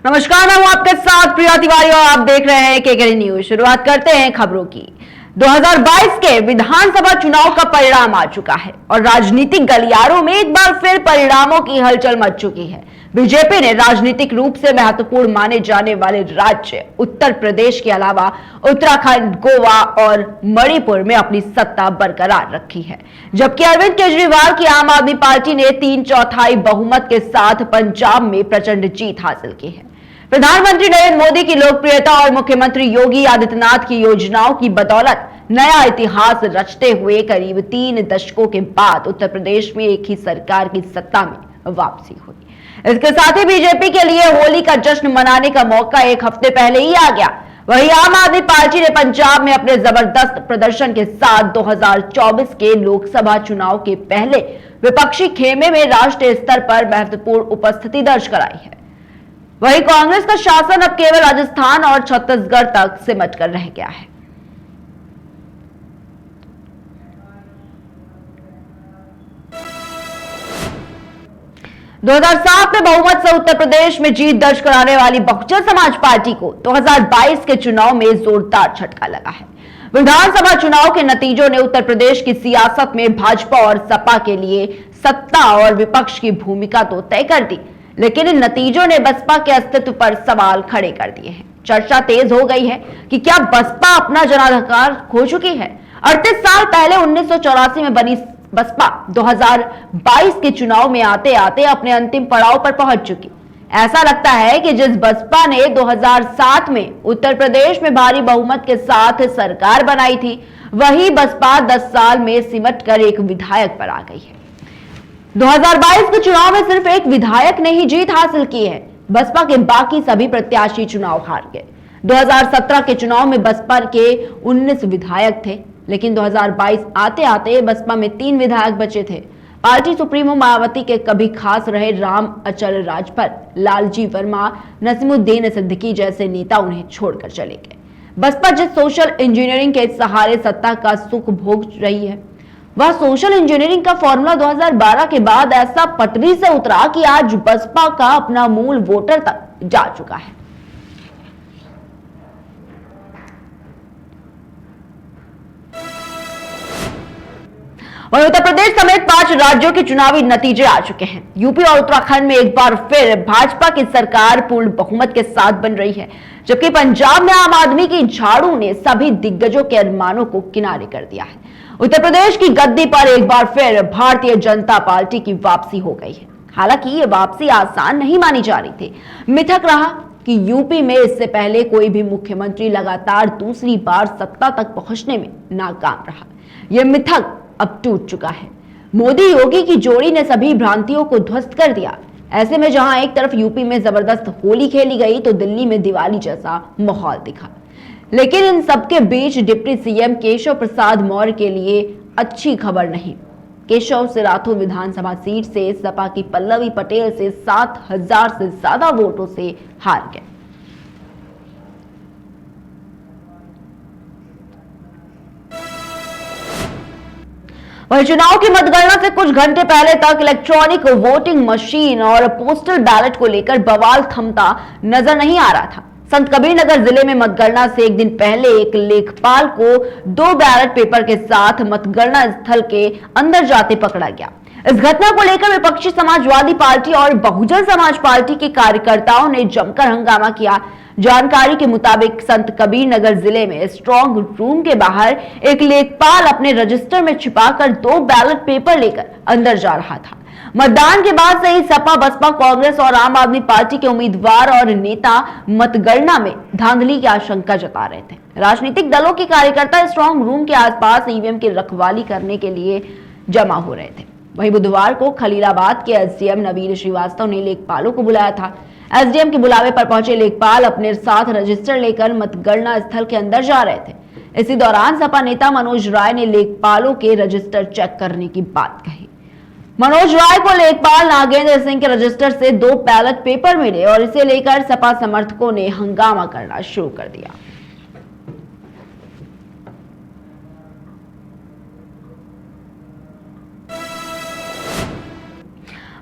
नमस्कार, मैं हूं आपके साथ प्रिया तिवारी और आप देख रहे हैं केकेडी न्यूज। शुरुआत करते हैं खबरों की। 2022 के विधानसभा चुनाव का परिणाम आ चुका है और राजनीतिक गलियारों में एक बार फिर परिणामों की हलचल मच चुकी है। बीजेपी ने राजनीतिक रूप से महत्वपूर्ण माने जाने वाले राज्य उत्तर प्रदेश के अलावा उत्तराखंड, गोवा और मणिपुर में अपनी सत्ता बरकरार रखी है, जबकि अरविंद केजरीवाल की आम आदमी पार्टी ने 3/4 बहुमत के साथ पंजाब में प्रचंड जीत हासिल की है। प्रधानमंत्री नरेंद्र मोदी की लोकप्रियता और मुख्यमंत्री योगी आदित्यनाथ की योजनाओं की बदौलत नया इतिहास रचते हुए करीब 3 दशकों के बाद उत्तर प्रदेश में एक ही सरकार की सत्ता में वापसी हुई। इसके साथ ही बीजेपी के लिए होली का जश्न मनाने का मौका एक हफ्ते पहले ही आ गया। वहीं आम आदमी पार्टी ने पंजाब में अपने जबरदस्त प्रदर्शन के साथ 2024 के लोकसभा चुनाव के पहले विपक्षी खेमे में राष्ट्रीय स्तर पर महत्वपूर्ण उपस्थिति दर्ज कराई है। वहीं कांग्रेस का शासन अब केवल राजस्थान और छत्तीसगढ़ तक सिमट कर रह गया है। दो 2007 में बहुमत से उत्तर प्रदेश में जीत दर्ज कराने वाली बहुजन समाज पार्टी को 2022 के चुनाव में जोरदार झटका लगा है। विधानसभा चुनाव के नतीजों ने उत्तर प्रदेश की सियासत में भाजपा और सपा के लिए सत्ता और विपक्ष की भूमिका तो तय कर दी, लेकिन इन नतीजों ने बसपा के अस्तित्व पर सवाल खड़े कर दिए हैं। चर्चा तेज हो गई है कि क्या बसपा अपना जनाधिकार खो चुकी है। 38 साल पहले 1984 में बनी बसपा 2022 के चुनाव में आते आते अपने अंतिम पड़ाव पर पहुंच चुकी। ऐसा लगता है कि जिस बसपा ने 2007 में उत्तर प्रदेश में भारी बहुमत के साथ सरकार बनाई थी, वही बसपा 10 साल में सिमट कर एक विधायक पर आ गई है। 2022 के चुनाव में सिर्फ एक विधायक ने ही जीत हासिल की है। बसपा के बाकी सभी प्रत्याशी चुनाव हार गए। 2017 के चुनाव में बसपा के 19 विधायक थे, लेकिन 2022 आते आते बसपा में 3 विधायक बचे थे। पार्टी सुप्रीमो मायावती के कभी खास रहे राम अचल राजभर, लालजी वर्मा, नसीमुद्दीन सिद्दीकी जैसे नेता उन्हें छोड़कर चले गए। बसपा जिस सोशल इंजीनियरिंग के सहारे सत्ता का सुख भोग रही है, वह सोशल इंजीनियरिंग का फॉर्मूला 2012 के बाद ऐसा पटरी से उतरा कि आज बसपा का अपना मूल वोटर तक जा चुका है। वहीं उत्तर प्रदेश समेत 5 राज्यों के चुनावी नतीजे आ चुके हैं। यूपी और उत्तराखंड में एक बार फिर भाजपा की सरकार पूर्ण बहुमत के साथ बन रही है, जबकि पंजाब में आम आदमी की झाड़ू ने सभी दिग्गजों के अरमानों को किनारे कर दिया है। उत्तर प्रदेश की गद्दी पर एक बार फिर भारतीय जनता पार्टी की वापसी हो गई है। हालांकि ये वापसी आसान नहीं मानी जा रही थी। मिथक रहा कि यूपी में इससे पहले कोई भी मुख्यमंत्री लगातार दूसरी बार सत्ता तक पहुंचने में नाकाम रहा। यह मिथक अब टूट चुका है। मोदी योगी की जोड़ी ने सभी भ्रांतियों को ध्वस्त कर दिया। ऐसे में जहां एक तरफ यूपी में जबरदस्त होली खेली गई, तो दिल्ली में दिवाली जैसा माहौल दिखा। लेकिन इन सबके बीच डिप्टी सीएम केशव प्रसाद मौर्य के लिए अच्छी खबर नहीं। केशव सिराथू विधानसभा सीट से सपा की पल्लवी पटेल से 7,000 से ज्यादा वोटों से हार गए। वहीं चुनाव की मतगणना से कुछ घंटे पहले तक इलेक्ट्रॉनिक वोटिंग मशीन और पोस्टल बैलेट को लेकर बवाल थमता नजर नहीं आ रहा था। संत कबीरनगर जिले में मतगणना से एक दिन पहले एक लेखपाल को 2 बैलेट पेपर के साथ मतगणना स्थल के अंदर जाते पकड़ा गया। इस घटना को लेकर विपक्षी समाजवादी पार्टी और बहुजन समाज पार्टी के कार्यकर्ताओं ने जमकर हंगामा किया। जानकारी के मुताबिक संत कबीरनगर जिले में स्ट्रांग रूम के बाहर एक लेखपाल अपने रजिस्टर में छिपाकर 2 बैलेट पेपर लेकर अंदर जा रहा था। मतदान के बाद से ही सपा, बसपा, कांग्रेस और आम आदमी पार्टी के उम्मीदवार और नेता मतगणना में धांधली की आशंका जता रहे थे। राजनीतिक दलों के कार्यकर्ता स्ट्रांग रूम के आसपास ईवीएम की रखवाली करने के लिए जमा हो रहे थे। वहीं बुधवार को खलीलाबाद के एसडीएम नवीन श्रीवास्तव ने लेखपालों को बुलाया था। एसडीएम के बुलावे पर पहुंचे लेखपाल अपने साथ रजिस्टर लेकर मतगणना स्थल के अंदर जा रहे थे। इसी दौरान सपा नेता मनोज राय ने लेखपालों के रजिस्टर चेक करने की बात कही। मनोज राय को लेखपाल नागेंद्र सिंह के रजिस्टर से 2 बैलेट पेपर मिले और इसे लेकर सपा समर्थकों ने हंगामा करना शुरू कर दिया।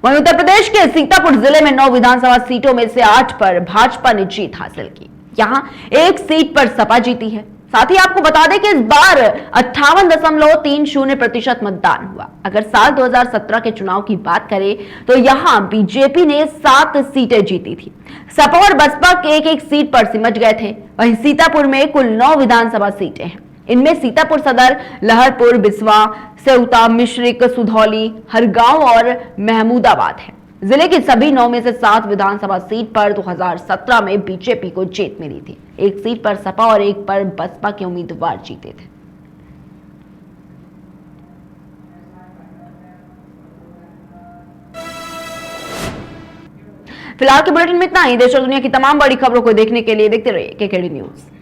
वहीं उत्तर प्रदेश के सीतापुर जिले में 9 विधानसभा सीटों में से 8 पर भाजपा ने जीत हासिल की। यहां एक सीट पर सपा जीती है। साथ ही आपको बता दें कि इस बार 58.30% मतदान हुआ। अगर साल 2017 के चुनाव की बात करें तो यहां बीजेपी ने 7 सीटें जीती थी। सपा और बसपा के एक सीट पर सिमट गए थे। वहीं सीतापुर में कुल 9 विधानसभा सीटें हैं। इनमें सीतापुर सदर, लहरपुर, बिस्वा, सेउता, मिश्रिक, सुधौली, हरगांव और महमूदाबाद है। जिले की सभी 9 में से 7 विधानसभा सीट पर 2017 में बीजेपी को जीत मिली थी। एक सीट पर सपा और एक पर बसपा के उम्मीदवार जीते थे। फिलहाल के बुलेटिन में इतना ही। देश और दुनिया की तमाम बड़ी खबरों को देखने के लिए देखते रहिए केकेडी न्यूज।